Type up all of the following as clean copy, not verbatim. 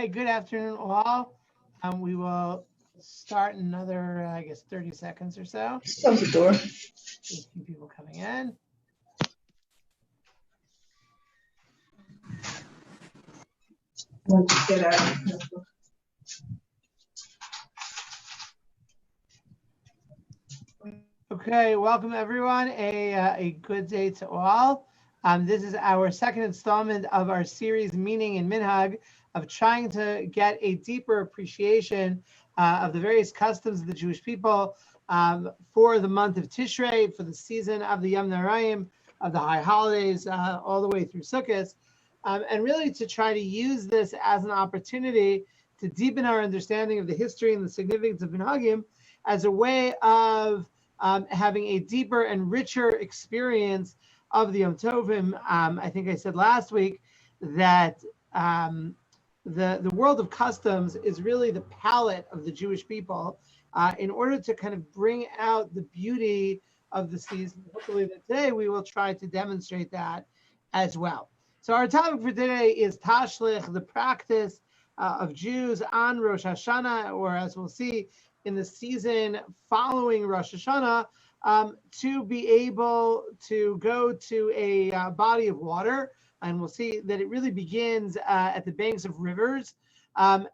Hey, good afternoon, all. We will start in another, 30 seconds or so. Close the door. See a few people coming in. Once you get out. Okay, welcome everyone. A good day to all. This is our second installment of our series, Meaning in Minhag, of trying to get a deeper appreciation of the various customs of the Jewish people for the month of Tishrei, for the season of the Yom Narayim, of the high holidays, all the way through Sukkot, and really to try to use this as an opportunity to deepen our understanding of the history and the significance of Minhagim as a way of having a deeper and richer experience of the Yom Tovim. I think I said last week that the world of customs is really the palette of the Jewish people in order to kind of bring out the beauty of the season. Hopefully today we will try to demonstrate that as well. So our topic for today is Tashlich, the practice of Jews on Rosh Hashanah, or as we'll see, in the season following Rosh Hashanah, to be able to go to a body of water. And we'll see that it really begins at the banks of rivers. And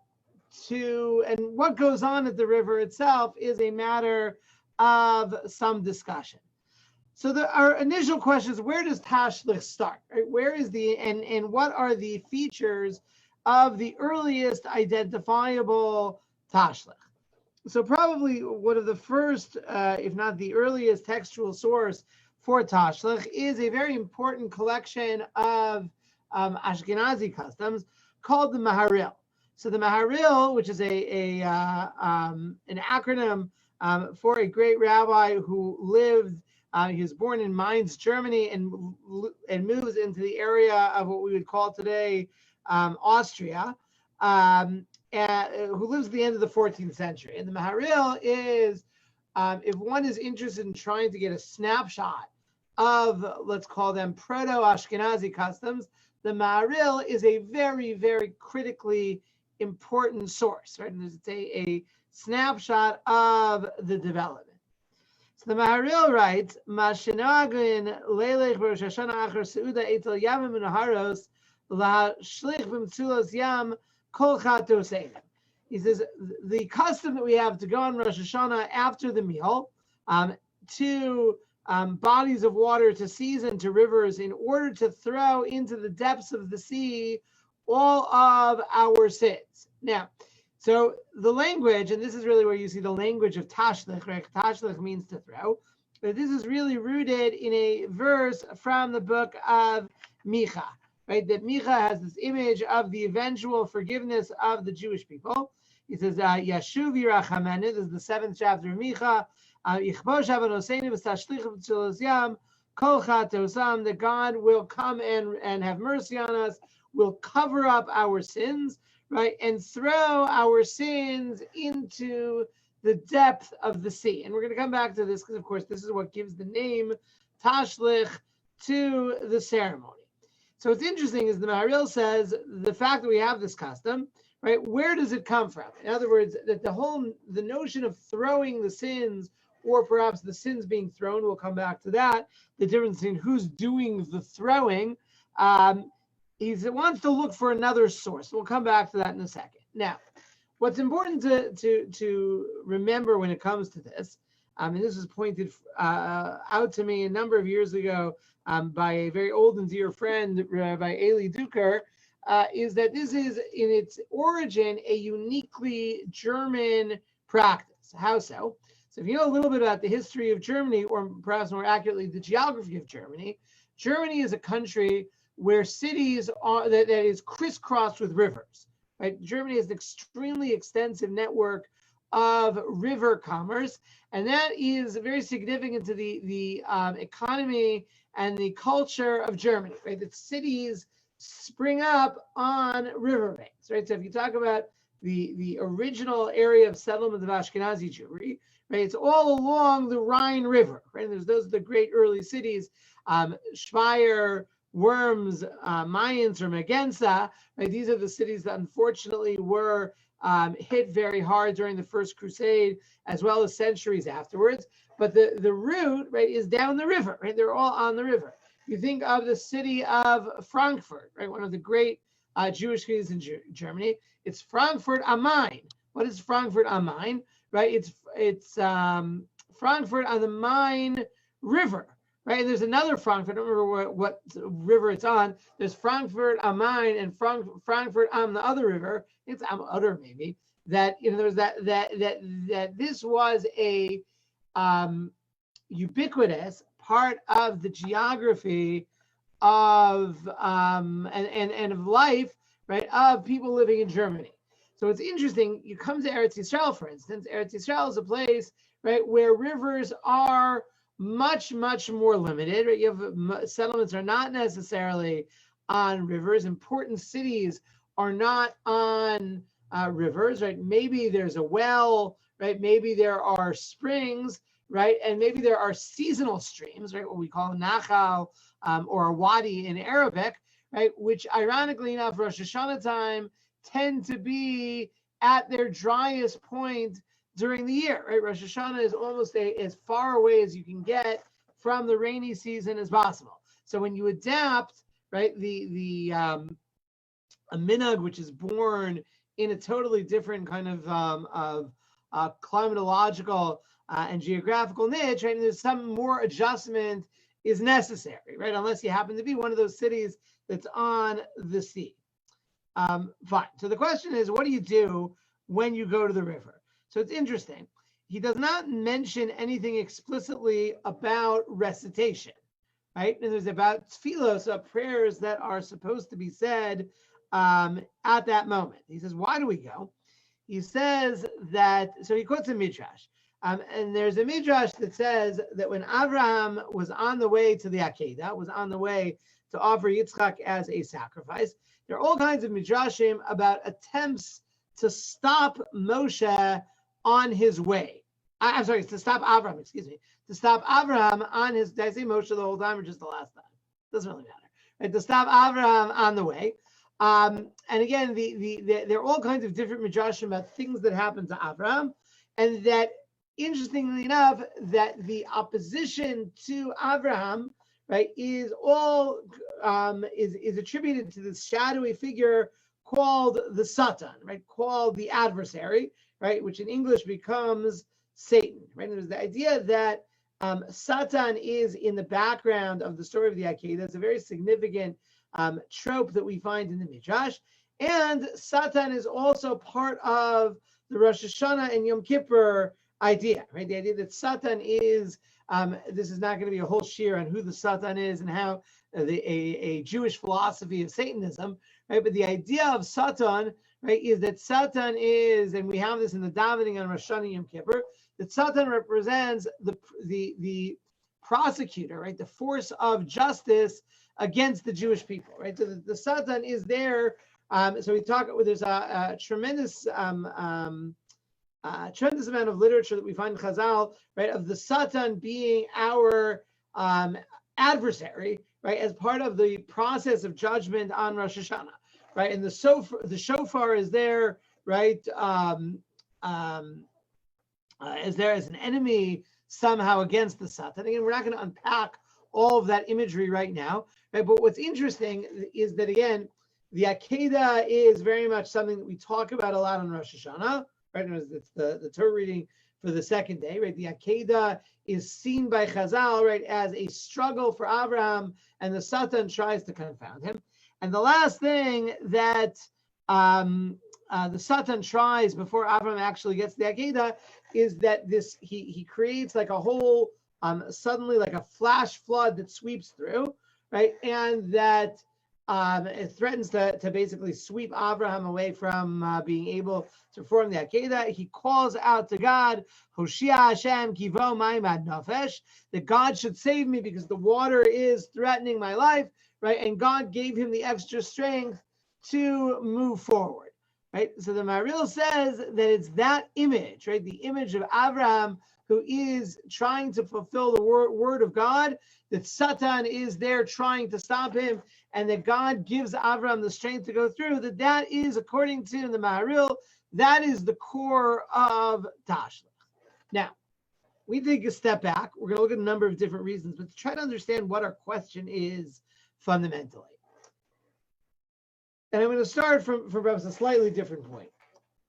what goes on at the river itself is a matter of some discussion. So our initial question is, where does Tashlich start? Right? Where is and what are the features of the earliest identifiable Tashlich? So probably one of the first, if not the earliest textual source for Tashlich is a very important collection of Ashkenazi customs called the Maharil. So the Maharil, which is an acronym for a great rabbi who lived, he was born in Mainz, Germany, and moves into the area of what we would call today Austria. Who lives at the end of the 14th century. And the Maharil is, if one is interested in trying to get a snapshot of, let's call them proto-Ashkenazi customs, the Maharil is a very, very critically important source, right? And it's a snapshot of the development. So the Maharil writes, Mashinagin leilech Rosh Hashanah achar seuda etel yamim unaharos la shlich b'mtzulos yam. He says the custom that we have to go on Rosh Hashanah after the meal to bodies of water, to seas and to rivers, in order to throw into the depths of the sea all of our sins. Now, so the language, and this is really where you see the language of Tashlich, right? Tashlich means to throw, but this is really rooted in a verse from the book of Minhag. Right, that Minhag has this image of the eventual forgiveness of the Jewish people. He says, Yashuv Yirachamenu, this is the 7th chapter of Minhag, that God will come and have mercy on us, will cover up our sins, right, and throw our sins into the depth of the sea. And we're going to come back to this because, of course, this is what gives the name Tashlich to the ceremony. So what's interesting is the Maharil says the fact that we have this custom, right? Where does it come from? In other words, that the notion of throwing the sins, or perhaps the sins being thrown, we'll come back to that. The difference in who's doing the throwing. He wants to look for another source. We'll come back to that in a second. Now, what's important to remember when it comes to this, and this was pointed out to me a number of years ago by a very old and dear friend, Rabbi Eli Duker, is that this is in its origin a uniquely German practice. How so? So if you know a little bit about the history of Germany, or perhaps more accurately, the geography of Germany, Germany is a country where cities are that is crisscrossed with rivers. Right? Germany has an extremely extensive network of river commerce, and that is very significant to the economy and the culture of Germany, right? That cities spring up on riverbanks, right? So if you talk about the original area of settlement of Ashkenazi Jewry, right? It's all along the Rhine River, right? And those are the great early cities, Speyer, Worms, Mayans, or Magensa, right? These are the cities that unfortunately were hit very hard during the First Crusade, as well as centuries afterwards. But the root, right, is down the river, right? They're all on the river. You think of the city of Frankfurt, right? One of the great Jewish cities in Germany. It's Frankfurt am Main. What is Frankfurt am Main? Right? It's Frankfurt on the Main River. Right, and there's another Frankfurt. I don't remember what river it's on. There's Frankfurt am Main and Frankfurt am the other river. It's am Udder maybe. That there's that this was a ubiquitous part of the geography of and of life, right, of people living in Germany. So it's interesting. You come to Eretz Yisrael, for instance. Eretz Yisrael is a place, right, where rivers are much more limited, right? You have settlements are not necessarily on rivers. Important cities are not on rivers, right? Maybe there's a well, right? Maybe there are springs, right? And maybe there are seasonal streams, right? What we call a nachal or a wadi in Arabic, right? Which ironically enough, Rosh Hashanah time tend to be at their driest point during the year, right? Rosh Hashanah is almost as far away as you can get from the rainy season as possible. So when you adapt, right, a minhag, which is born in a totally different kind of climatological and geographical niche, right, and there's some more adjustment is necessary, right, unless you happen to be one of those cities that's on the sea. Fine. So the question is, what do you do when you go to the river? So it's interesting. He does not mention anything explicitly about recitation, right? And there's about tefillos, prayers that are supposed to be said at that moment. He says, why do we go? He says that, so he quotes a midrash. And there's a midrash that says that when Abraham was on the way to the Akedah, was on the way to offer Yitzchak as a sacrifice, there are all kinds of midrashim about attempts to stop Moshe on his way. I'm sorry, to stop Abraham, to stop Abraham on his, did I say Moshe the whole time or just the last time? Doesn't really matter, right? To stop Abraham on the way. And again, there are all kinds of different midrashim about things that happen to Abraham, and that, interestingly enough, that the opposition to Abraham, right, is all is attributed to this shadowy figure called the Satan, right, called the adversary, right, which in English becomes Satan, right? And there's the idea that Satan is in the background of the story of the Akedah. It's a very significant trope that we find in the Midrash. And Satan is also part of the Rosh Hashanah and Yom Kippur idea, right? The idea that Satan is, this is not going to be a whole shir on who the Satan is and how a Jewish philosophy of Satanism, right? But the idea of Satan, right, is that Satan is, and we have this in the davening on Rosh Hashanah Yom Kippur, that Satan represents the prosecutor, right, the force of justice against the Jewish people, right? So the Satan is there. So we talk. There's a tremendous amount of literature that we find in Chazal, right, of the Satan being our adversary, right, as part of the process of judgment on Rosh Hashanah, right? And the shofar is there, right, is there as an enemy somehow against the Satan. Again, we're not going to unpack all of that imagery right now, right? But what's interesting is that, again, the Akedah is very much something that we talk about a lot on Rosh Hashanah, right? It's the Torah reading for the second day, right? The Akedah is seen by Chazal, right, as a struggle for Abraham, and the Satan tries to confound him. And the last thing that the Satan tries before Abraham actually gets the Akedah is that he creates like a whole suddenly like a flash flood that sweeps through, right? And that it threatens to basically sweep Abraham away from being able to perform the Akedah. He calls out to God, Hoshia Hashem kivo ma'imad nafesh, that God should save me because the water is threatening my life, right? And God gave him the extra strength to move forward. right? So the Maharil says that it's that image, right? The image of Abraham who is trying to fulfill the word of God, that Satan is there trying to stop him, and that God gives Abraham the strength to go through, that is, according to the Maharil, that is the core of Tashlich. Now, we take a step back. We're going to look at a number of different reasons, but to try to understand what our question is fundamentally. And I'm going to start from perhaps a slightly different point.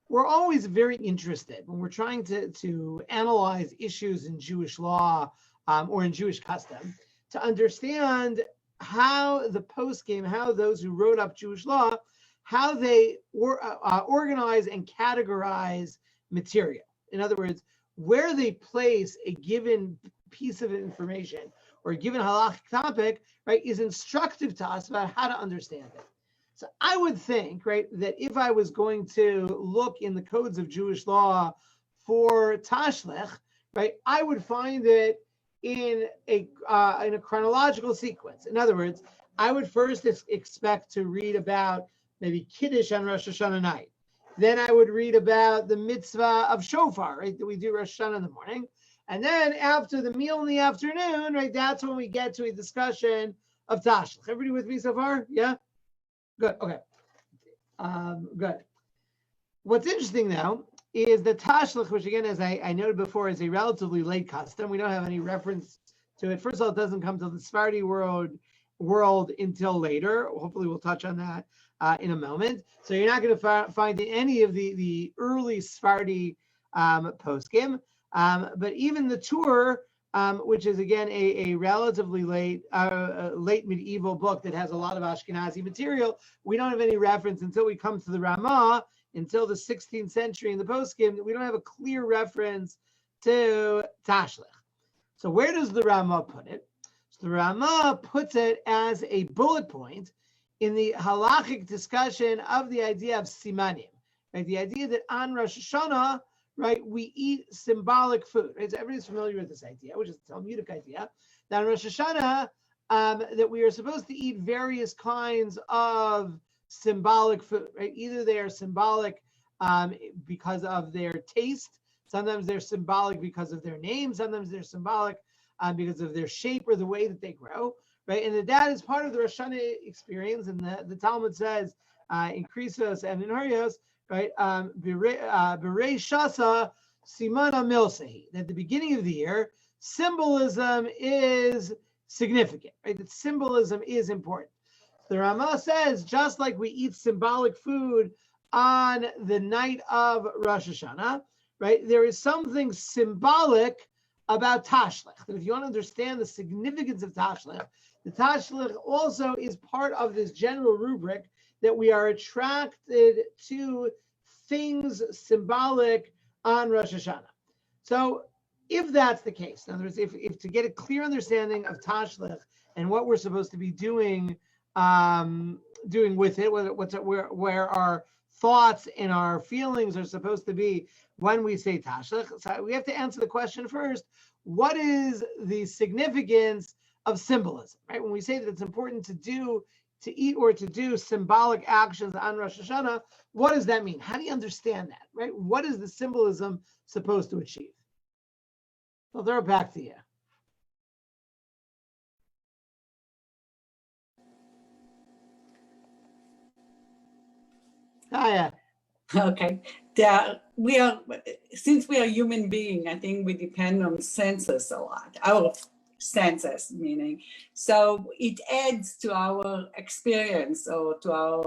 We're always very interested when we're trying to analyze issues in Jewish law or in Jewish custom to understand how the poskim, how those who wrote up Jewish law, how they organize and categorize material. In other words, where they place a given piece of information or a given halachic topic, right, is instructive to us about how to understand it. So I would think, right, that if I was going to look in the codes of Jewish law for Tashlich, right, I would find it in a chronological sequence. In other words, I would first expect to read about maybe Kiddush on Rosh Hashanah night. Then I would read about the mitzvah of shofar, right, that we do Rosh Hashanah in the morning. And then after the meal in the afternoon, right, that's when we get to a discussion of Tashlich. Everybody with me so far? Yeah? Good. Okay. Good. What's interesting now is the Tashlich, which again, as I noted before, is a relatively late custom. We don't have any reference to it. First of all, it doesn't come to the Sephardi world until later. Hopefully, we'll touch on that in a moment. So you're not going to find any of the early Sephardi poskim, but even the Tur, which is again a relatively late medieval book that has a lot of Ashkenazi material. We don't have any reference until we come to the Ramah, until the 16th century in the poskim. We don't have a clear reference to Tashlich. So where does the Ramah put it? So the Ramah puts it as a bullet point in the halachic discussion of the idea of simanim, right? The idea that on Rosh Hashanah, right, we eat symbolic food. Right? So everybody's familiar with this idea, which is a Talmudic idea, that on Rosh Hashanah, that we are supposed to eat various kinds of symbolic food. Right? Either they are symbolic because of their taste, sometimes they're symbolic because of their name, sometimes they're symbolic because of their shape or the way that they grow. Right? And that is part of the Rosh Hashanah experience. And the Talmud says in Krisos and in Harios, right? Berei Shasa Simana Milsehi. At the beginning of the year, symbolism is significant, right? That symbolism is important. The Ramah says, just like we eat symbolic food on the night of Rosh Hashanah, right? There is something symbolic about Tashlich. That if you want to understand the significance of Tashlich, the Tashlich also is part of this general rubric that we are attracted to things symbolic on Rosh Hashanah. So if that's the case, in other words, if to get a clear understanding of Tashlich and what we're supposed to be doing with it, where our thoughts and our feelings are supposed to be when we say Tashlich, so we have to answer the question first, what is the significance of symbolism, right? When we say that it's important to eat or to do symbolic actions on Rosh Hashanah, what does that mean? How do you understand that, right? What is the symbolism supposed to achieve? I'll throw it back to you. Hiya. Okay. Since we are human beings, I think we depend on senses a lot. Our senses, meaning. So it adds to our experience or to our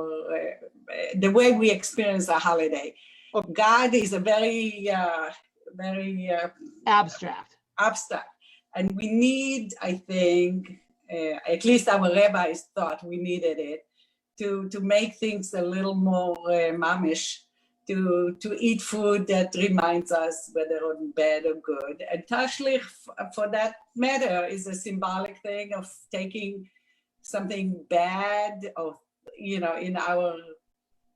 the way we experience a holiday. God is a very abstract, and we need, I think, at least our rabbis thought we needed it to make things a little more mamish. To eat food that reminds us whether or bad or good. And Tashlich, for that matter, is a symbolic thing of taking something bad or, in our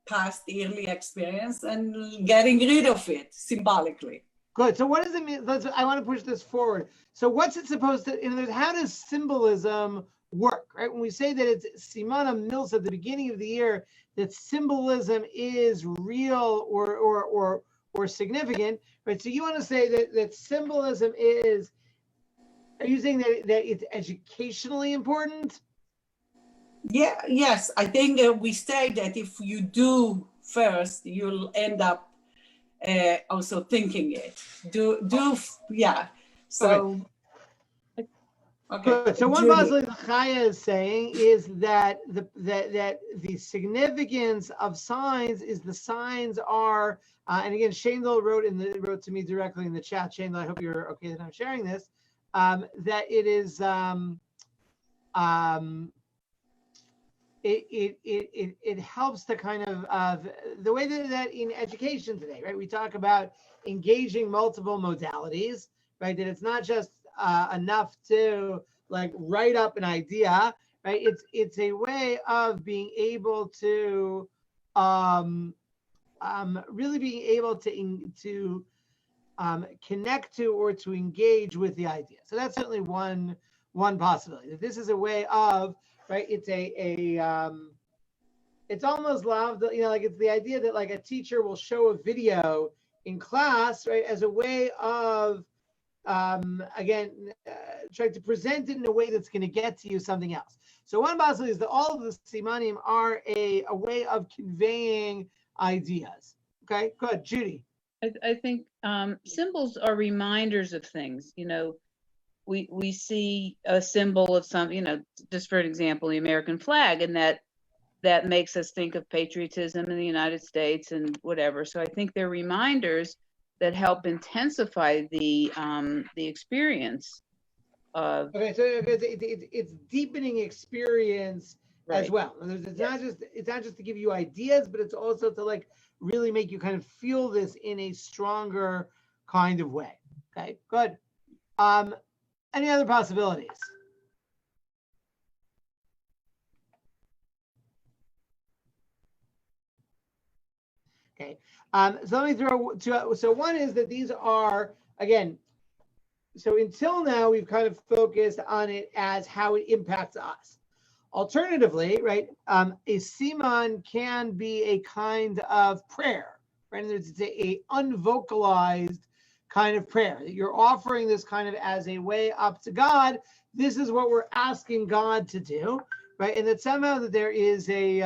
past yearly experience and getting rid of it symbolically. Good. So what does it mean? I want to push this forward. So what's it supposed to, how does symbolism work, right? When we say that it's Simanam Mils at the beginning of the year, that symbolism is real or significant, right? So you want to say that symbolism is, are you saying that it's educationally important? Yeah, yes, I think we say that if you do first, you'll end up also thinking it. Yeah. So, okay. Good. So one Judy. possibility the Chaya is saying is that the significance of signs is the signs are, and again, Shandel wrote to me directly in the chat. Shandel, I hope you're okay that I'm sharing this. That it is it helps to kind of the way that in education today, right? We talk about engaging multiple modalities, right? That it's not just enough to like write up an idea, right? It's a way of being able to really being able to connect to or to engage with the idea. So that's certainly one possibility. That this is a way of, right? It's it's almost loved, like it's the idea that like a teacher will show a video in class, right, as a way of again trying to present it in a way that's going to get to you something else. So one possibility is that all of the simanim are a way of conveying ideas. Okay, good, Judy. I think symbols are reminders of things. We see a symbol of some, just for an example, the American flag, and that makes us think of patriotism in the United States and whatever. So I think they're reminders that help intensify the experience of. Okay, so it's deepening experience Right. as well. It's not just to give you ideas, but it's also to like really make you kind of feel this in a stronger kind of way. Okay, good. Any other possibilities? Okay, so let me throw two. So one is that these are, again, so until now we've kind of focused on it as how it impacts us. Alternatively, right, a siman can be a kind of prayer, right? And it's a unvocalized kind of prayer that you're offering this kind of as a way up to God. This is what we're asking God to do, right? And that somehow that there is a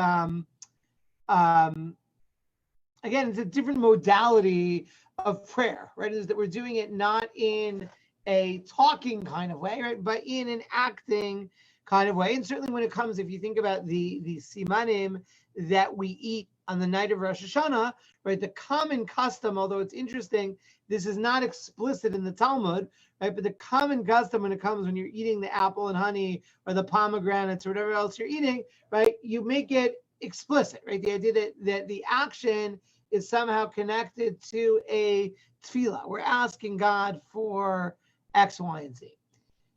again, it's a different modality of prayer, right? Is that we're doing it not in a talking kind of way, right, but in an acting kind of way. And certainly when it comes, if you think about the simanim that we eat on the night of Rosh Hashanah, right, the common custom, although it's interesting, this is not explicit in the Talmud, right, but the common custom when it comes when you're eating the apple and honey or the pomegranates or whatever else you're eating, right, you make it explicit, right? The idea that the action is somehow connected to a tefillah. We're asking God for X, Y, and Z.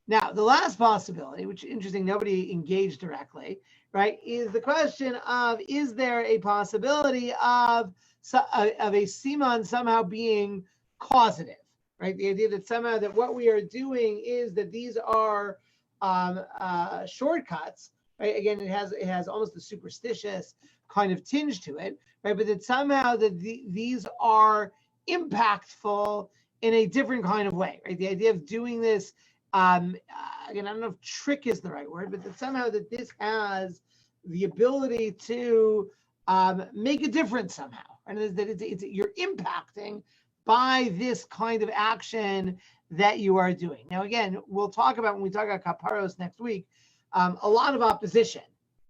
Now, the last possibility, which is interesting, nobody engaged directly, right, is the question of, is there a possibility of a siman somehow being causative, right? The idea that somehow that what we are doing is that these are shortcuts, right? Again, it has almost a superstitious kind of tinge to it, right? But that somehow that these are impactful in a different kind of way, right? The idea of doing this, again, I don't know if trick is the right word, but that somehow that this has the ability to make a difference somehow, and that you're impacting by this kind of action that you are doing. Now, again, we'll talk about when we talk about kaparos next week, a lot of opposition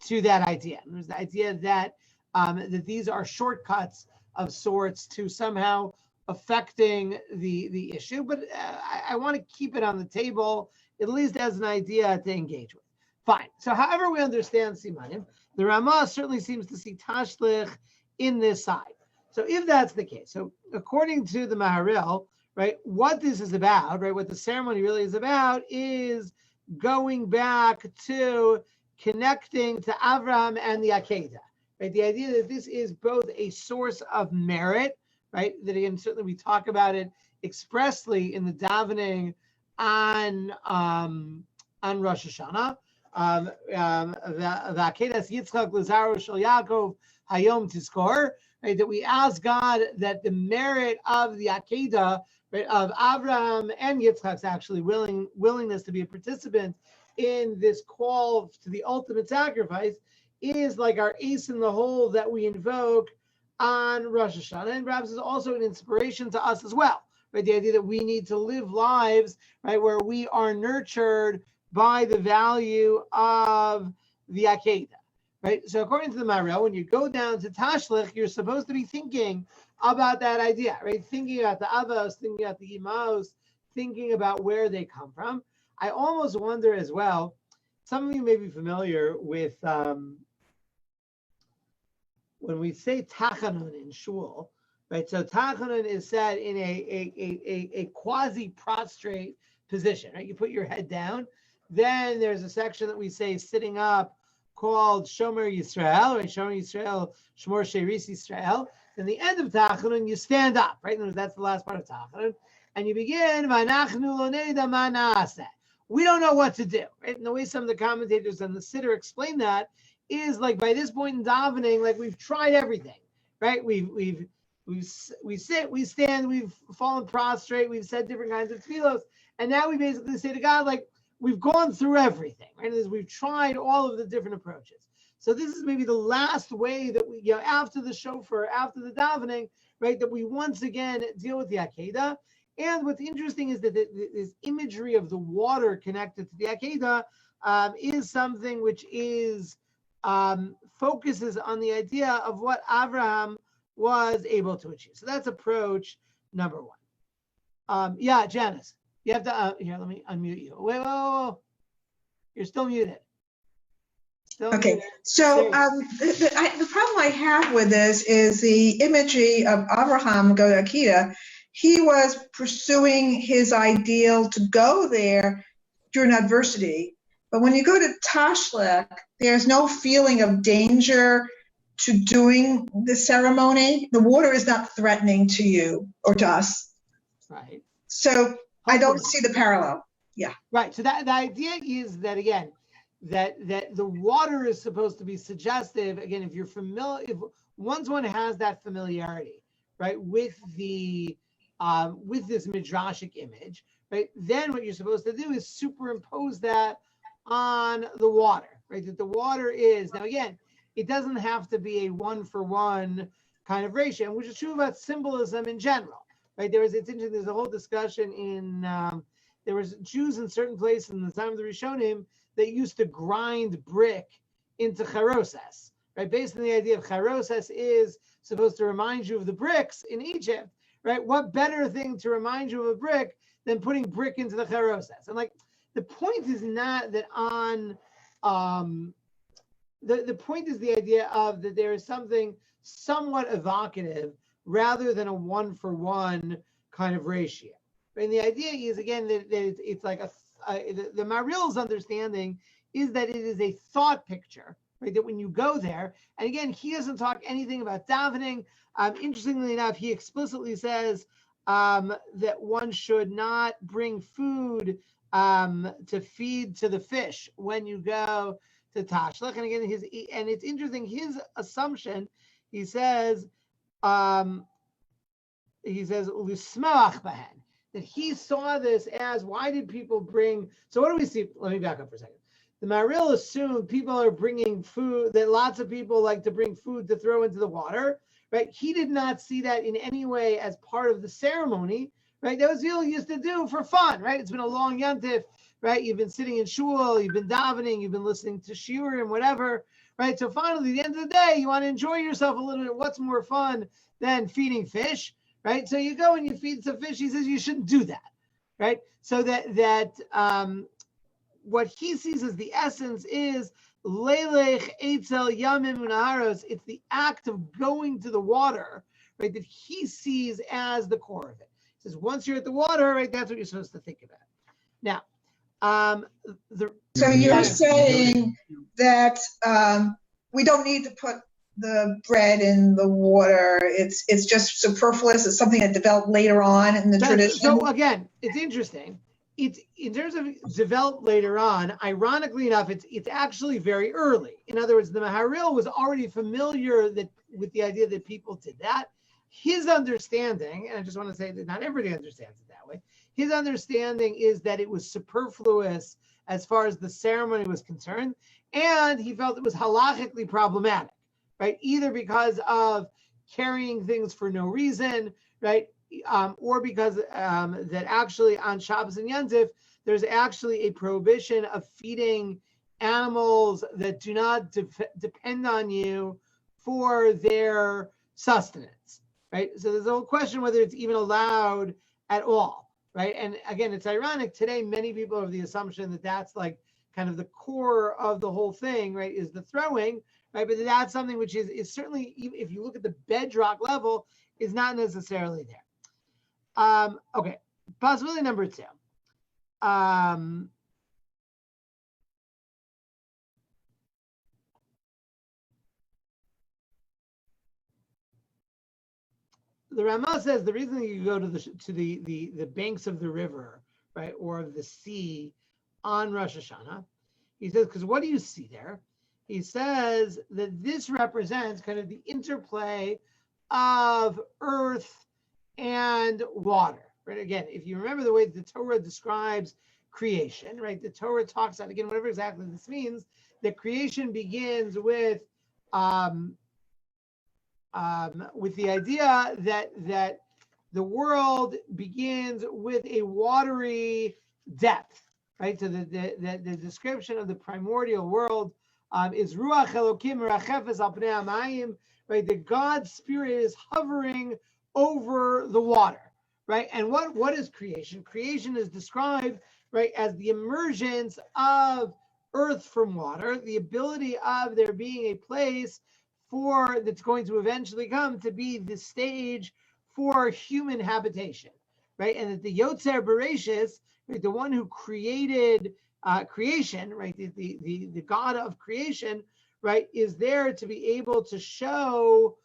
to that idea. There's the idea that that these are shortcuts of sorts to somehow affecting the issue, but I want to keep it on the table, at least as an idea to engage with. Fine. So however we understand simanim, the Ramah certainly seems to see Tashlich in this side. So if that's the case, so according to the Maharil, right, what this is about, right, what the ceremony really is about is going back to connecting to Avraham and the Akedah, right? The idea that this is both a source of merit, right? That again, certainly we talk about it expressly in the davening on Rosh Hashanah, V'akedas Yitzchak Lazaro Shel Yaakov Hayom Tizkor, right? That we ask God that the merit of the Akedah, right, of Abraham and Yitzchak's actually willingness to be a participant in this call to the ultimate sacrifice is like our ace in the hole that we invoke on Rosh Hashanah, and perhaps is also an inspiration to us as well, right? The idea that we need to live lives, right, where we are nurtured by the value of the Akedah, right? So according to the Maharil, when you go down to Tashlich, you're supposed to be thinking about that idea, right? Thinking about the Avos, thinking about the Imos, thinking about where they come from. I almost wonder as well, some of you may be familiar with when we say Tachanun in Shul, right? So Tachanun is said in a quasi-prostrate position, right? You put your head down. Then there's a section that we say sitting up called Shomer Yisrael, right? Shomer Yisrael, Shmor Sheris Yisrael. Then the end of Tachanun, you stand up, right? And that's the last part of Tachanun. And you begin, V'anachnu lo neda ma na'aseh. We don't know what to do, right? And the way some of the commentators and the Siddur explain that is like by this point in davening, like we've tried everything, right? We sit, we stand, we've fallen prostrate, we've said different kinds of tefillos, and now we basically say to God, like, we've gone through everything, right? We've tried all of the different approaches. So this is maybe the last way that we, after the shofar, after the davening, right, that we once again deal with the Akedah. And what's interesting is that this imagery of the water connected to the Akedah is something which is focuses on the idea of what Abraham was able to achieve. So that's approach number one. Yeah, Janice, you have to, here, let me unmute you. Wait, whoa. You're still muted. Okay, so the problem I have with this is the imagery of Abraham going to Akedah. He was pursuing his ideal to go there during adversity. But when you go to Tashlich, there's no feeling of danger to doing the ceremony. The water is not threatening to you or to us. Right. So I don't see the parallel. Yeah. Right. So that the idea is that, again, that the water is supposed to be suggestive. Again, if you're familiar, if once one has that familiarity, right, with the with this midrashic image, right, then what you're supposed to do is superimpose that on the water, right? That the water is, now again, it doesn't have to be a one-for-one kind of ratio, which is true about symbolism in general, right? It's interesting, there's a whole discussion in, there was Jews in certain places in the time of the Rishonim that used to grind brick into charoses, right? Based on the idea of charoses is supposed to remind you of the bricks in Egypt, right? What better thing to remind you of a brick than putting brick into the charoses? And like, the point is not that on, the point is the idea of that there is something somewhat evocative rather than a one-for-one kind of ratio. And the idea is, again, that it's like the Maharil's understanding is that it is a thought picture, right? That when you go there, and again, he doesn't talk anything about davening. Interestingly enough, he explicitly says that one should not bring food to feed to the fish when you go to Tashlich. And again, and it's interesting, his assumption, he says, Lismoach Bahen, that he saw this as, why did people bring, so what do we see? Let me back up for a second. The Maharil assumed people are bringing food, that lots of people like to bring food to throw into the water, right? He did not see that in any way as part of the ceremony, right? That was what he used to do for fun, right? It's been a long yontif, right? You've been sitting in shul, you've been davening, you've been listening to shiur and whatever, right? So finally, at the end of the day, you want to enjoy yourself a little bit. What's more fun than feeding fish, right? So you go and you feed some fish. He says you shouldn't do that, right? So that what he sees as the essence is leilech eitzel yamim unaharos. It's the act of going to the water, right? That he sees as the core of it. He says once you're at the water, right, that's what you're supposed to think about. Now, so you're saying that we don't need to put the bread in the water. It's just superfluous. It's something that developed later on in the tradition. So again, it's interesting. it's in terms of developed later on, ironically enough, it's actually very early. In other words, the Maharil was already familiar with the idea that people did that. His understanding, and I just want to say that not everybody understands it that way, his understanding is that it was superfluous as far as the ceremony was concerned, and he felt it was halachically problematic, right? Either because of carrying things for no reason, right? Or because that actually on Shabbos and Yontif, there's actually a prohibition of feeding animals that do not depend on you for their sustenance, right? So there's a whole question whether it's even allowed at all, right? And again, it's ironic today, many people have the assumption that that's like kind of the core of the whole thing, right? Is the throwing, right? But that's something which is certainly, if you look at the bedrock level, is not necessarily there. Okay, possibility number 2. The Ramah says the reason that you go to the banks of the river, right, or of the sea on Rosh Hashanah, he says, because what do you see there? He says that this represents kind of the interplay of earth and water, right? Again, if you remember the way the Torah describes creation, right? The Torah talks about, again, whatever exactly this means, that creation begins with the idea that the world begins with a watery depth, right? So the description of the primordial world is Ruach Elokim Merachefes al Pnei Hamayim, right? That God's spirit is hovering over the water, right? And what is creation? Creation is described, right, as the emergence of earth from water, the ability of there being a place that's going to eventually come to be the stage for human habitation, right? And that the Yotzer Bereshis, right, the one who created creation, right, the God of creation, right, is there to be able to show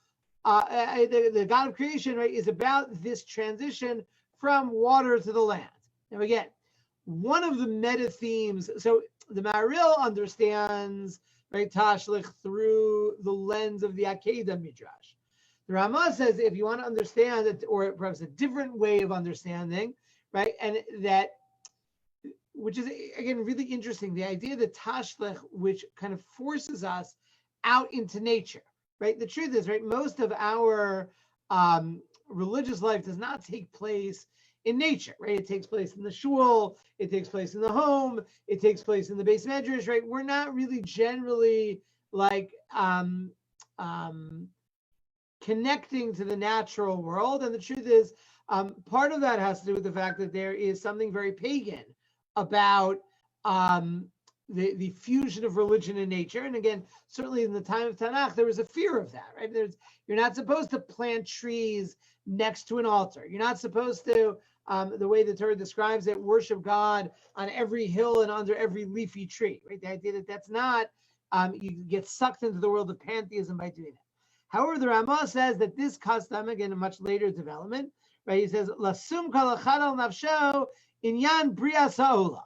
the God of creation, right, is about this transition from water to the land. Now again, one of the meta themes, so the Maharil understands, right, Tashlich through the lens of the Akedah Midrash. The Ramah says if you want to understand it, or perhaps a different way of understanding, right, and that, which is again really interesting, the idea that Tashlich, which kind of forces us out into nature, right? The truth is, right, most of our religious life does not take place in nature, right? It takes place in the shul, it takes place in the home, it takes place in the base medrash, right? We're not really generally like connecting to the natural world. And the truth is, part of that has to do with the fact that there is something very pagan about the fusion of religion and nature. And again, certainly in the time of Tanakh, there was a fear of that, right? You're not supposed to plant trees next to an altar. You're not supposed to, the way the Torah describes it, worship God on every hill and under every leafy tree, right? The idea that that's not, you get sucked into the world of pantheism by doing that. However, the Ramah says that this custom, again, a much later development, right? He says, Lasum kol echad al nafsho inyan brias ha'olam.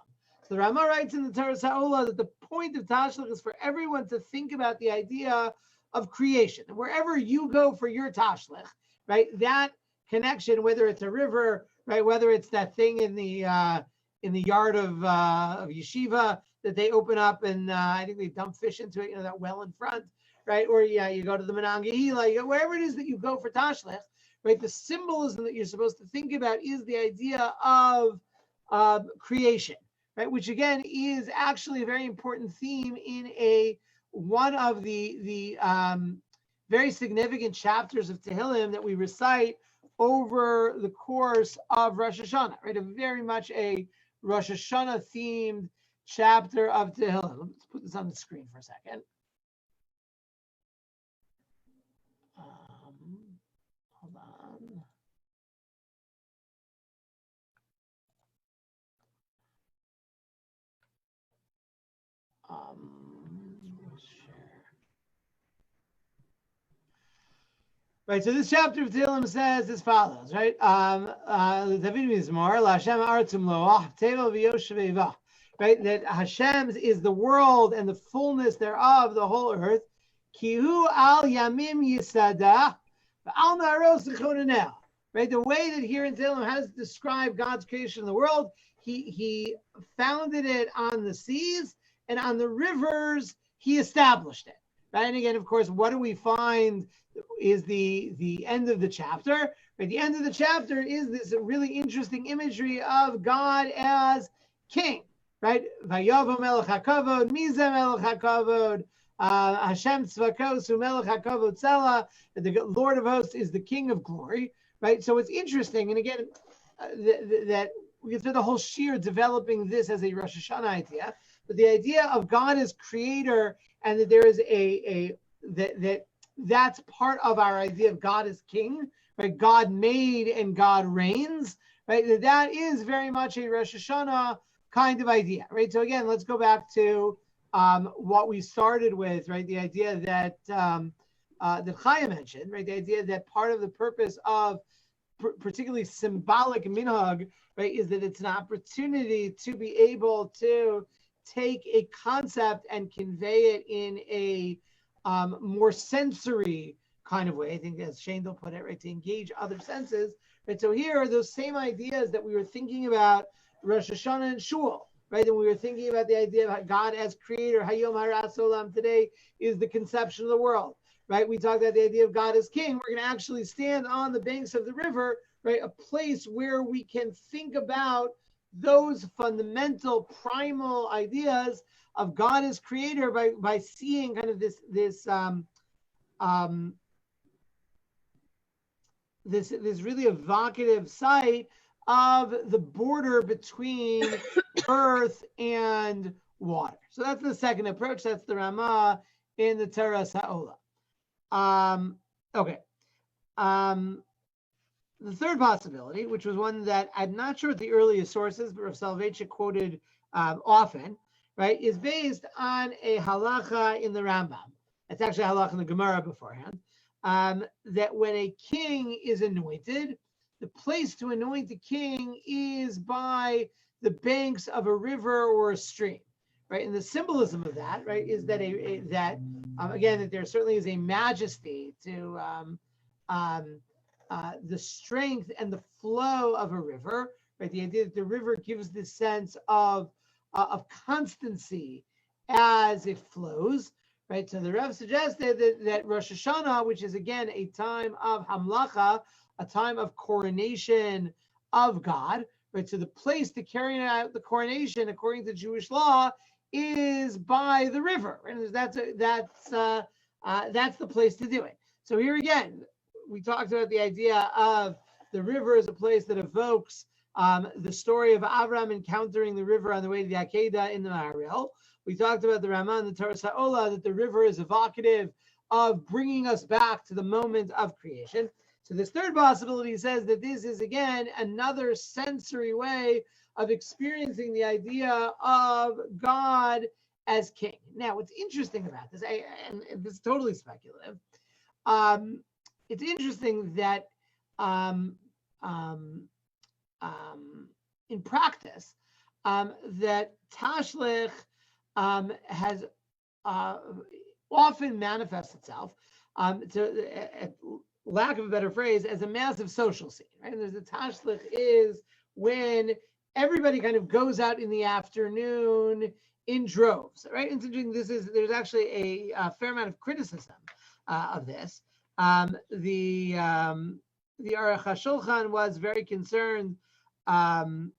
So the Ramah writes in the Torah Sa'olah that the point of Tashlich is for everyone to think about the idea of creation. And wherever you go for your Tashlich, right, that connection, whether it's a river, right, whether it's that thing in the yard of yeshiva that they open up and I think they dump fish into it, that well in front, right? Or you go to the Minhag, wherever it is that you go for Tashlich, right? The symbolism that you're supposed to think about is the idea of creation, right? Which again is actually a very important theme in one of the very significant chapters of Tehillim that we recite over the course of Rosh Hashanah, right? A very much a Rosh Hashanah themed chapter of Tehillim. Let's put this on the screen for a second. Hold on. Share. Right, so this chapter of Tehillim says as follows, right? David Mizmor, LaHashem Artzum Loach, Tevel V'Yosheveva. Right, that Hashem's is the world and the fullness thereof, the whole earth. Kihu al Yamim Yisada, Al Naros Chonanel. Right, the way that here in Tehillim has described God's creation of the world, he founded it on the seas, and on the rivers he established it. Right, and again, of course, what do we find is the end of the chapter. Right, the end of the chapter is this really interesting imagery of God as king. Right, Vayovo Melech HaKavod, Mize Melech HaKavod, Hashem Tzvakos Hu Melech HaKavod Tzela. The Lord of Hosts is the King of Glory. Right, so it's interesting, and again, that we can spend the whole shir developing this as a Rosh Hashanah idea, but the idea of God as creator, and that there is that's part of our idea of God as king, right? God made and God reigns, right? That is very much a Rosh Hashanah kind of idea, right? So again, let's go back to what we started with, right? The idea that that Chaya mentioned, right? The idea that part of the purpose of particularly symbolic minhag, right, is that it's an opportunity to be able to take a concept and convey it in a more sensory kind of way. I think as Shandel put it, right, to engage other senses. Right, so here are those same ideas that we were thinking about Rosh Hashanah and Shul, right? And we were thinking about the idea of God as creator. Hayom Haras Olam, today is the conception of the world. Right, we talked about the idea of God as king. We're going to actually stand on the banks of the river, right? A place where we can think about those fundamental, primal ideas of God as creator by seeing kind of this really evocative sight of the border between earth and water. So that's the second approach. That's the Ramah in the Teras Ha'olam. Okay. The third possibility, which was one that I'm not sure what the earliest sources, but Rav Soloveitchik quoted often, right, is based on a halacha in the Rambam. It's actually a halacha in the Gemara beforehand, that when a king is anointed, the place to anoint the king is by the banks of a river or a stream. Right, and the symbolism of that, right, is that again, that there certainly is a majesty to the strength and the flow of a river. Right, the idea that the river gives this sense of constancy as it flows. Right, so the Rebbe suggested that Rosh Hashanah, which is again a time of hamlacha, a time of coronation of God. Right, so the place to carry out the coronation, according to Jewish law, is by the river, and that's the place to do it. So here again, we talked about the idea of the river as a place that evokes the story of Avram encountering the river on the way to the Akedah in the Maharil. We talked about the Ramah and the Torah Sa'ola, that the river is evocative of bringing us back to the moment of creation. So this third possibility says that this is again another sensory way of experiencing the idea of God as king. Now, what's interesting about this, and this is totally speculative, it's interesting that in practice, that Tashlich has often manifests itself, to lack of a better phrase, as a massive social scene. Right? And there's a Tashlich is when everybody kind of goes out in the afternoon in droves, right? And there's actually a fair amount of criticism of this. The Aruch HaShulchan was very concerned about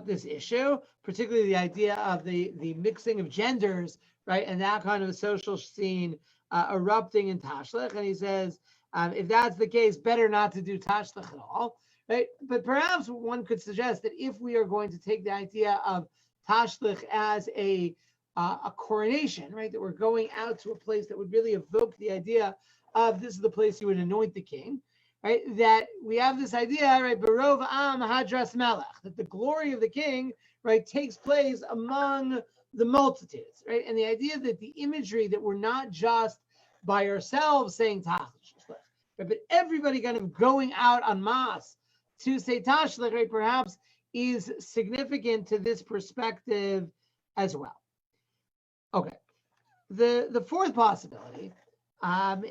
this issue, particularly the idea of the mixing of genders, right? And that kind of a social scene erupting in Tashlich. And he says, if that's the case, better not to do Tashlich at all, right? But perhaps one could suggest that if we are going to take the idea of Tashlich as a coronation, right, that we're going out to a place that would really evoke the idea of this is the place you would anoint the king, right? That we have this idea, right, Barov Am Hadras Melech, that the glory of the king, right, takes place among the multitudes, right? And the idea that the imagery that we're not just by ourselves saying Tashlich, right? But everybody kind of going out en masse to say Tashlich, right, perhaps is significant to this perspective as well. Okay, the fourth possibility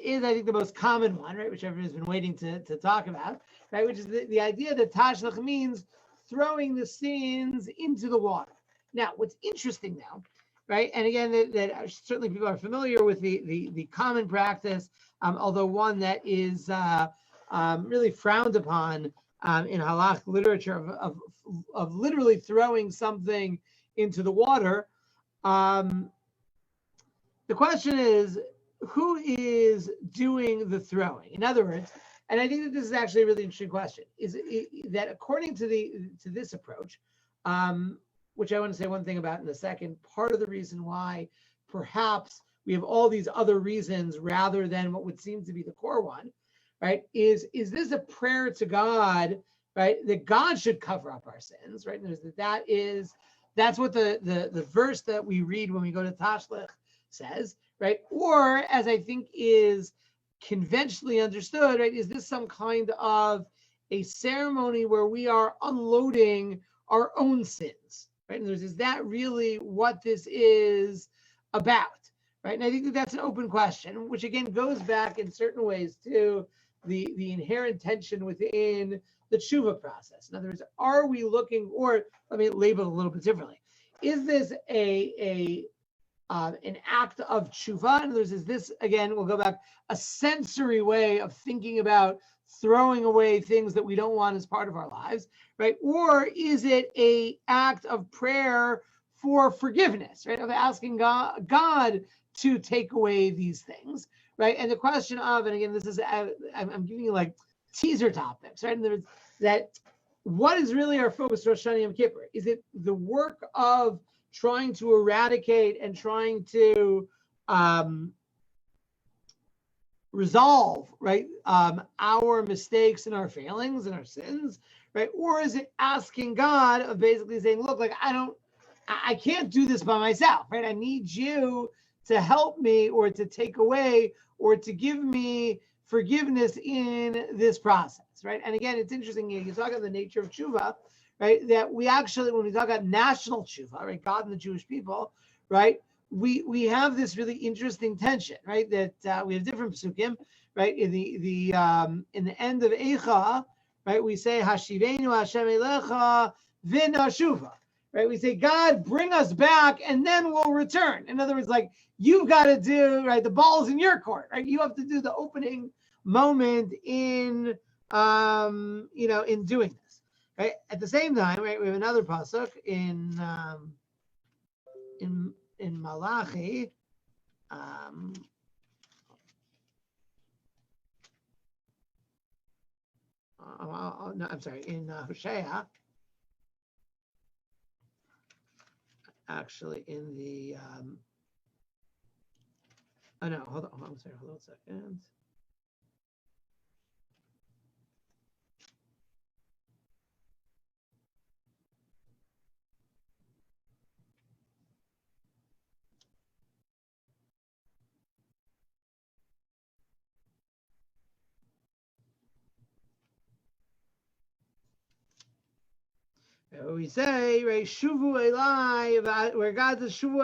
is, I think, the most common one, right, which everyone's been waiting to talk about, right, which is the idea that Tashlich means throwing the sins into the water. Now, what's interesting now, right, and again, that certainly people are familiar with the common practice, although one that is really frowned upon in halach literature of literally throwing something into the water. The question is, who is doing the throwing? In other words, and I think that this is actually a really interesting question, is that according to this approach, which I want to say one thing about in a second, part of the reason why perhaps we have all these other reasons rather than what would seem to be the core one, right, is this a prayer to God, right, that God should cover up our sins, right? And that's what the verse that we read when we go to Tashlich says, right? Or, as I think is conventionally understood, right, is this some kind of a ceremony where we are unloading our own sins, right? And is that really what this is about, right? And I think that that's an open question, which again goes back in certain ways to the inherent tension within the tshuva process. In other words, are we looking, or let me label it a little bit differently, is this an act of tshuva? In other words, is this, again, we'll go back, a sensory way of thinking about throwing away things that we don't want as part of our lives, right? Or is it an act of prayer for forgiveness, right? Of asking God to take away these things, right? And the question of, and again, this is, I'm giving you like teaser topics, right? And there's that, what is really our focus Rosh Hashanah Yom Kippur? Is it the work of trying to eradicate and trying to resolve, right, our mistakes and our failings and our sins, right? Or is it asking God of basically saying, look, like I can't do this by myself, right? I need you to help me, or to take away, or to give me forgiveness in this process, right? And again, it's interesting, you talk about the nature of tshuva, right? That we actually, when we talk about national tshuva, right, God and the Jewish people, right, we have this really interesting tension, right? That we have different psukim, right? In the end of Eicha, right, we say Hashivenu Hashem Elecha V'nashuva, right? We say, God, bring us back, and then we'll return. In other words, like, you've got to do, right, the ball's in your court, right? You have to do the opening moment in in doing this, right? At the same time, right, we have another pasuk in Malachi. No, I'm sorry, in Hosea. Actually, in the oh no, hold on, I'm sorry, hold on a second. We say, right, Shuvu Elai, where God says, Shuvu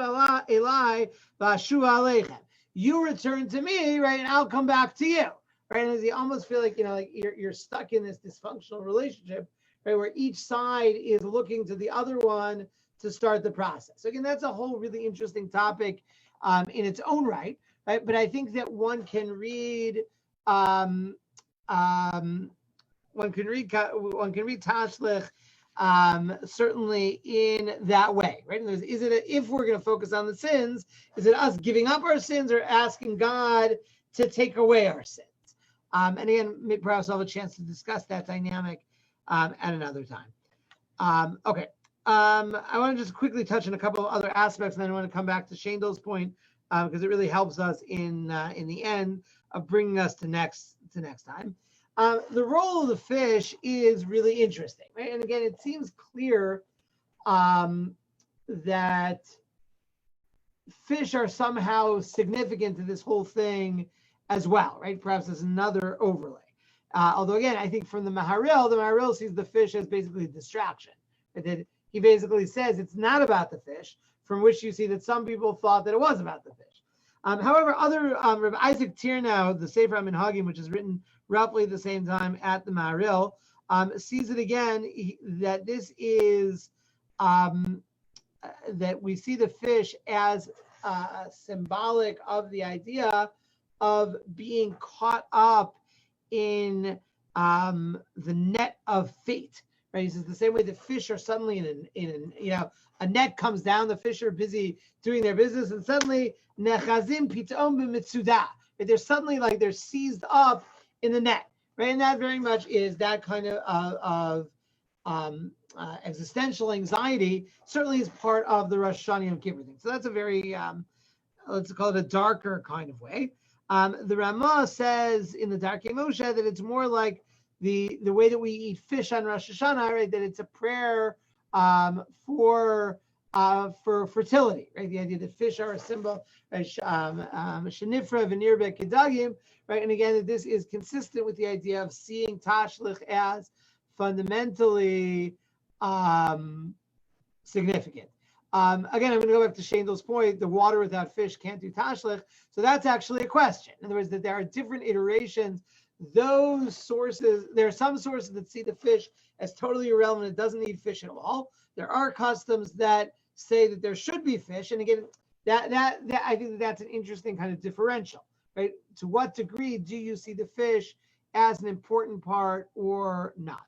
Elai, Vashu Aleichem. You return to me, right, and I'll come back to you, right? And you almost feel like, like you're stuck in this dysfunctional relationship, right, where each side is looking to the other one to start the process. So again, that's a whole really interesting topic in its own right? But I think that one can read Tashlich certainly in that way, right? And is it if we're going to focus on the sins, is it us giving up our sins or asking God to take away our sins? And again, perhaps I'll have a chance to discuss that dynamic at another time. Okay. I want to just quickly touch on a couple of other aspects, and then I want to come back to Shandel's point because it really helps us in the end of bringing us to next time. The role of the fish is really interesting, right? And again, it seems clear that fish are somehow significant to this whole thing as well, right? Perhaps as another overlay. Although again, I think from the Maharil sees the fish as basically a distraction. Right? That he basically says it's not about the fish, from which you see that some people thought that it was about the fish. However, other Rabbi Isaac Tirnow, the Sefer Minhagim, which is written roughly at the same time at the Maharil, sees it again that this is that we see the fish as symbolic of the idea of being caught up in the net of fate. Right? He says the same way that fish are suddenly in a net comes down, the fish are busy doing their business, and suddenly nechazim pitom b'mitzuda. They're suddenly like they're seized up in the net, right? And that very much is that kind of existential anxiety. Certainly is part of the Rosh Hashanah Yom Kippur thing. So that's a very let's call it a darker kind of way. The Ramah says in the Darkei Moshe that it's more like the way that we eat fish on Rosh Hashanah, right? That it's a prayer for fertility, right? The idea that fish are a symbol, right? Shenifra v'nirbe kedagim, right? And again, that this is consistent with the idea of seeing Tashlich as fundamentally significant. Again, I'm going to go back to Shendel's point, the water without fish can't do Tashlich. So that's actually a question. In other words, that there are different iterations. Those sources, there are some sources that see the fish as totally irrelevant. It doesn't need fish at all. There are customs that say that there should be fish. And again, that I think that's an interesting kind of differential, right? To what degree do you see the fish as an important part or not?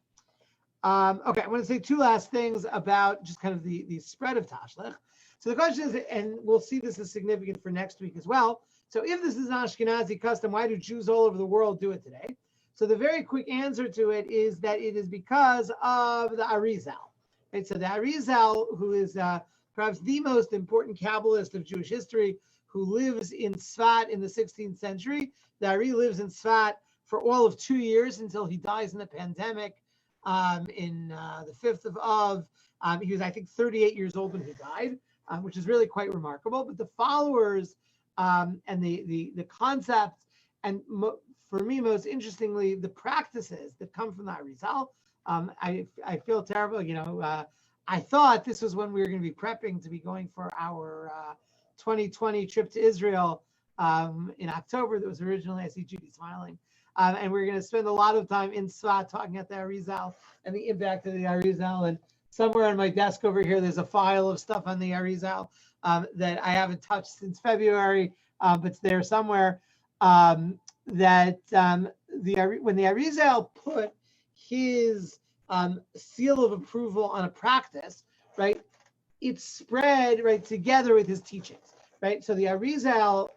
Okay, I want to say two last things about just kind of the spread of Tashlich. So the question is, and we'll see this is significant for next week as well. So if this is an Ashkenazi custom, why do Jews all over the world do it today? So the very quick answer to it is that it is because of the Arizal. Right? So the Arizal, who is perhaps the most important Kabbalist of Jewish history, who lives in Tzfat in the 16th century. The Ari lives in Tzfat for all of 2 years until he dies in the pandemic in the 5th of Av. He was, I think, 38 years old when he died, which is really quite remarkable. But the followers and the concepts, and for me, most interestingly, the practices that come from the Arizal. I feel terrible. I thought this was when we were going to be prepping to be going for our 2020 trip to Israel in October. That was originally, I see Judy smiling. And we're going to spend a lot of time in Tzfat talking about the Arizal and the impact of the Arizal. And somewhere on my desk over here, there's a file of stuff on the Arizal that I haven't touched since February, but it's there somewhere. When the Arizal put his seal of approval on a practice, right, it spread right together with his teachings, right? So the Arizal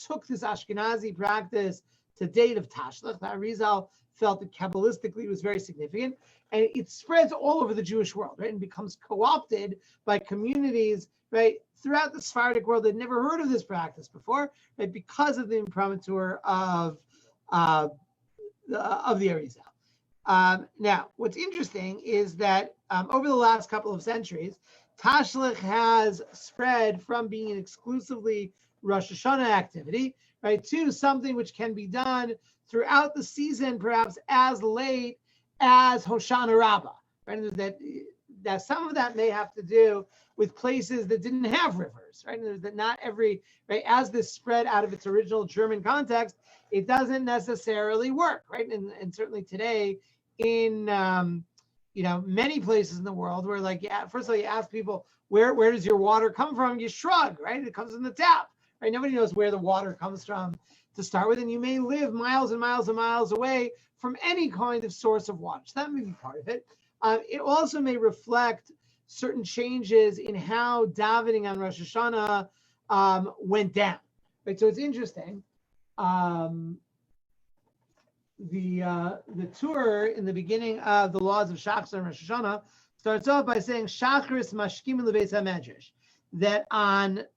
took this Ashkenazi practice to date of Tashlich. The Arizal felt that Kabbalistically it was very significant, and it spreads all over the Jewish world, right, and becomes co-opted by communities, right, throughout the Sephardic world that never heard of this practice before, right, because of the imprimatur of the Arizal. Now, what's interesting is that over the last couple of centuries, Tashlich has spread from being an exclusively Rosh Hashanah activity, right, to something which can be done throughout the season, perhaps as late as Hoshana Rabbah, right? That some of that may have to do with places that didn't have rivers, right? And that not every, right, as this spread out of its original German context, it doesn't necessarily work, right? And certainly today in, many places in the world where, like, first of all, you ask people, where does your water come from? You shrug, right? It comes from the tap, right? Nobody knows where the water comes from to start with, and you may live miles and miles and miles away from any kind of source of water. So that may be part of it. It also may reflect certain changes in how davening on Rosh Hashanah went down, right? So it's interesting. The tour in the beginning of the laws of Shachar and Rosh Hashanah starts off by saying Shacharis mashkim lebeis hamedrash, that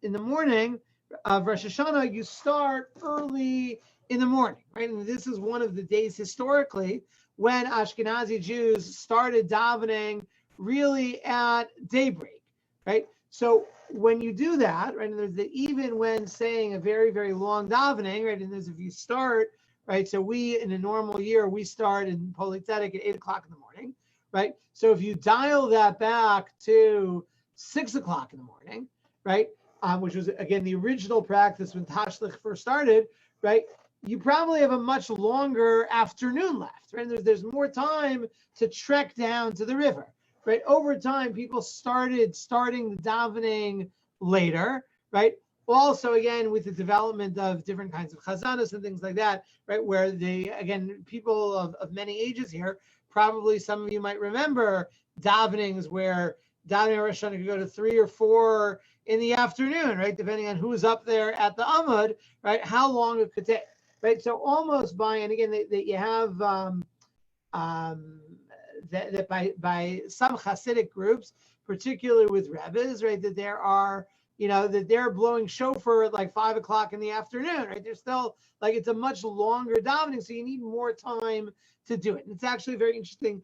in the morning of Rosh Hashanah you start early in the morning, right? And this is one of the days historically when Ashkenazi Jews started davening really at daybreak, right? So when you do that, right, and there's even when saying a very, very long davening, right, and there's if you start, right, so we, in a normal year, we start in Polythetic at 8 o'clock in the morning, right? So if you dial that back to 6 o'clock in the morning, right, which was, again, the original practice when Tashlich first started, right, you probably have a much longer afternoon left, right? There's more time to trek down to the river, right? Over time, people starting the davening later, right? Also, again, with the development of different kinds of chazanas and things like that, right? Where people of many ages here, probably some of you might remember davenings where davening Rosh Hashanah could go to 3 or 4 in the afternoon, right? Depending on who's up there at the Amud, right? How long it could take, right? So almost and again, that you have that by some Hasidic groups, particularly with Rebbes, right? That there are, that they're blowing shofar at like 5 o'clock in the afternoon, right? They're still it's a much longer davening, so you need more time to do it. And it's actually very interesting.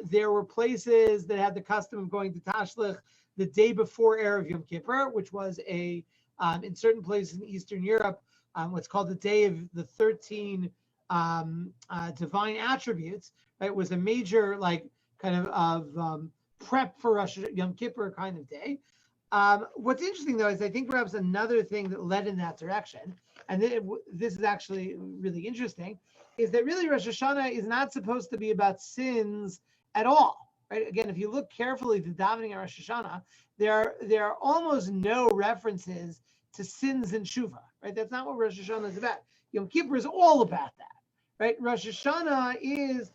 There were places that had the custom of going to Tashlich the day before Erev Yom Kippur, which was in certain places in Eastern Europe, what's called the Day of the 13 Divine Attributes. Right, was a major kind of prep for Rosh Yom Kippur kind of day. What's interesting though is I think perhaps another thing that led in that direction, and this is actually really interesting, is that really Rosh Hashanah is not supposed to be about sins at all. Right? Again, if you look carefully to davening at Rosh Hashanah, there are almost no references to sins and tshuva. Right? That's not what Rosh Hashanah is about. Yom Kippur is all about that. Right? Rosh Hashanah is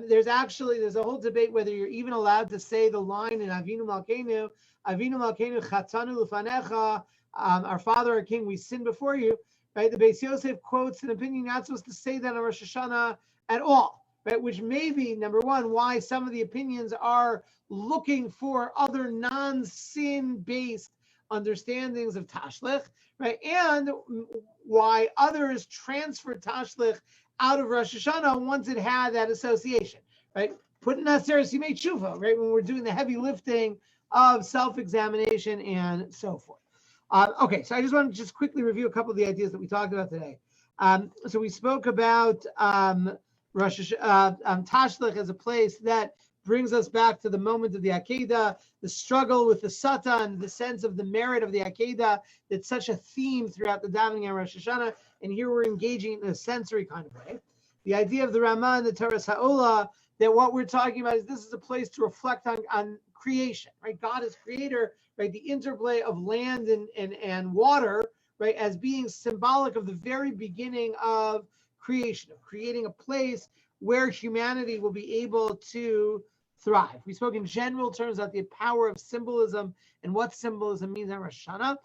there's a whole debate whether you're even allowed to say the line in Avinu Malkeinu Chatanu Lufanecha, our Father, our King, we sin before you. Right? The Beis Yosef quotes an opinion you're not supposed to say that on Rosh Hashanah at all. Right? Which may be, number one, why some of the opinions are looking for other non-sin based understandings of Tashlich, right? And why others transferred Tashlich out of Rosh Hashanah once it had that association, right? Put in Aseres Yimei Tshuva, right? When we're doing the heavy lifting of self-examination and so forth. Okay, so I just want to just quickly review a couple of the ideas that we talked about today. So we spoke about Tashlich as a place that brings us back to the moment of the Akedah, the struggle with the Satan, the sense of the merit of the Akedah. That's such a theme throughout the davening and Rosh Hashanah. And here we're engaging in a sensory kind of way. The idea of the Ramah and the Toras Ha'olah, that what we're talking about is this is a place to reflect on creation, right? God is creator, right? The interplay of land and water, right? As being symbolic of the very beginning of creation, of creating a place where humanity will be able to thrive. We spoke in general terms about the power of symbolism and what symbolism means in Rosh Hashanah.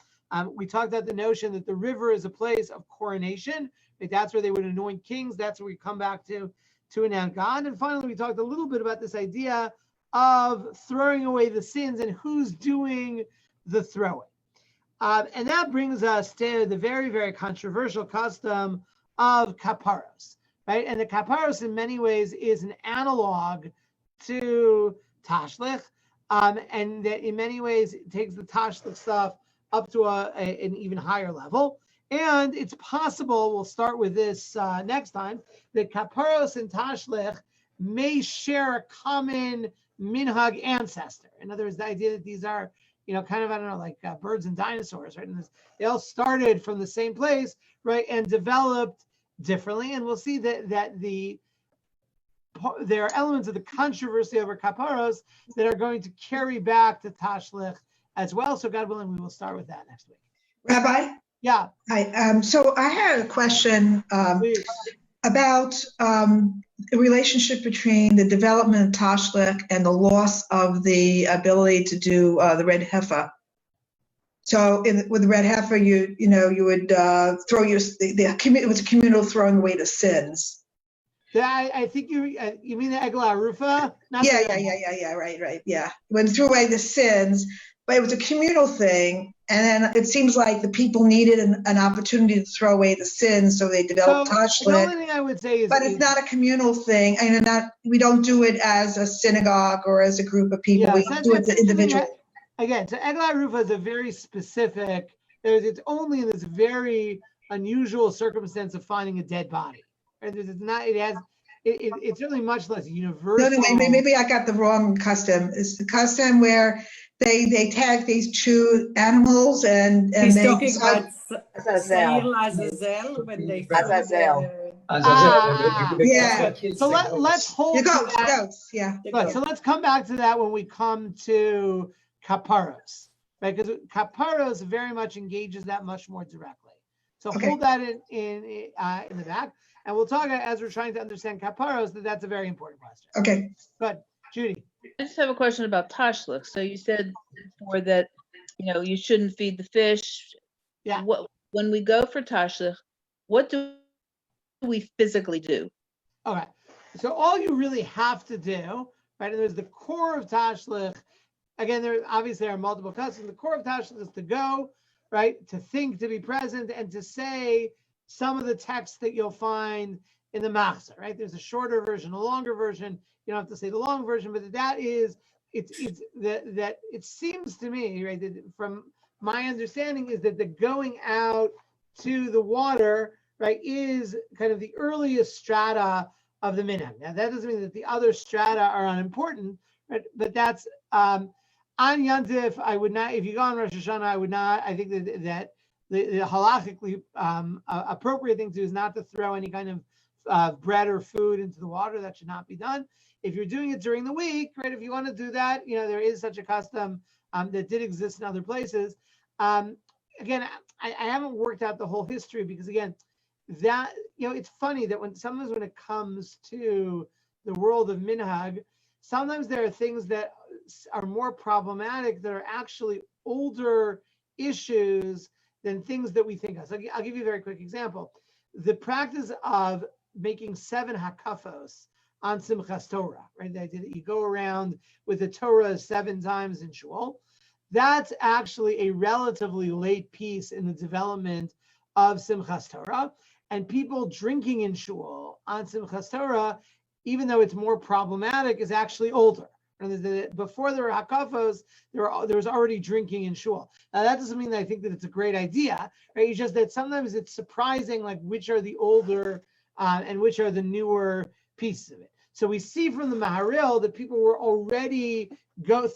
We talked about the notion that the river is a place of coronation. Right? That's where they would anoint kings. That's where we come back to announce God. And finally, we talked a little bit about this idea of throwing away the sins and who's doing the throwing. And that brings us to the very, very controversial custom of kaparos. Right? And the kaparos in many ways is an analog to Tashlich, and that in many ways it takes the Tashlich stuff up to an even higher level. And it's possible, we'll start with this next time, that kaparos and Tashlich may share a common minhag ancestor. In other words, the idea that these are, kind of, I don't know, like birds and dinosaurs, right? And they all started from the same place, right? And developed differently. And we'll see that there are elements of the controversy over kaparos that are going to carry back to Tashlich as well. So God willing, we will start with that next week. Rabbi? Yeah. Hi. So I had a question about the relationship between the development of Tashlich and the loss of the ability to do the red heifer. So with the red heifer, you would throw it was a communal throwing away the sins. Yeah, I think you mean the Eglah Arufa? Yeah, right. Yeah, when threw away the sins, but it was a communal thing, and then it seems like the people needed an opportunity to throw away the sins, so they developed Tashlich. The only thing I would say is, but it's not a communal thing, and we don't do it as a synagogue or as a group of people. We do it as an individual. Again, so Eglah Rufa is a very specific, it's only in this very unusual circumstance of finding a dead body. Right? It's not, it's really much less universal. No, maybe I got the wrong custom. It's the custom where they tag these two animals and He's they talking decide. about Seir Azazel when they found Yeah. So let's hold The goats, that. goats, yeah. Right, so let's come back to that when we come to kaparos, right? Because kaparos very much engages that much more directly. So Okay. hold that in the back, and we'll talk as we're trying to understand kaparos that's a very important question. Okay. Good, Judy. I just have a question about Tashlich. So you said before that, you shouldn't feed the fish. Yeah. When we go for Tashlich, what do we physically do? Okay. So all you really have to do, right? And there's the core of Tashlich. Again, there are multiple customs. The core of Tashlich is to go, right? To think, to be present, and to say some of the texts that you'll find in the Machzor, right? There's a shorter version, a longer version. You don't have to say the long version, but that it seems to me, right, that from my understanding is that the going out to the water, right, is kind of the earliest strata of the minhag. Now that doesn't mean that the other strata are unimportant, right? But that's on Yantif. I would not, if you go on Rosh Hashanah, I would not. I think that the halachically appropriate thing to do is not to throw any kind of bread or food into the water. That should not be done. If you're doing it during the week, right? If you want to do that, there is such a custom that did exist in other places. Again, I haven't worked out the whole history because again, that it's funny that sometimes when it comes to the world of minhag, sometimes there are things that are more problematic that are actually older issues than things that we think of. So I'll give you a very quick example. The practice of making 7 hakafos on Simchas Torah, right? The idea that you go around with the Torah 7 times in shul. That's actually a relatively late piece in the development of Simchas Torah. And people drinking in shul on Simchas Torah, even though it's more problematic, is actually older. Before there were hakafos, there was already drinking in shul. Now that doesn't mean that I think that it's a great idea, right? It's just that sometimes it's surprising, like which are the older and which are the newer pieces of it. So we see from the Maharil that people were already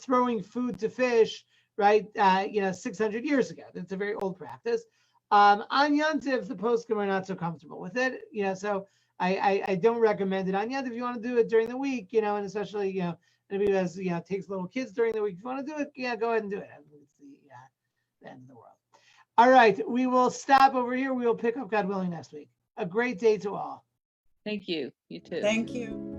throwing food to fish, right? 600 years ago. That's a very old practice. On Yantiv, the poskim are not so comfortable with it, so I don't recommend it on Yantiv. If you want to do it during the week, and especially, anybody who has, takes little kids during the week, if you want to do it, go ahead and do it. It's the end of the world. All right, we will stop over here. We will pick up, God willing, next week. A great day to all. Thank you. You too. Thank you.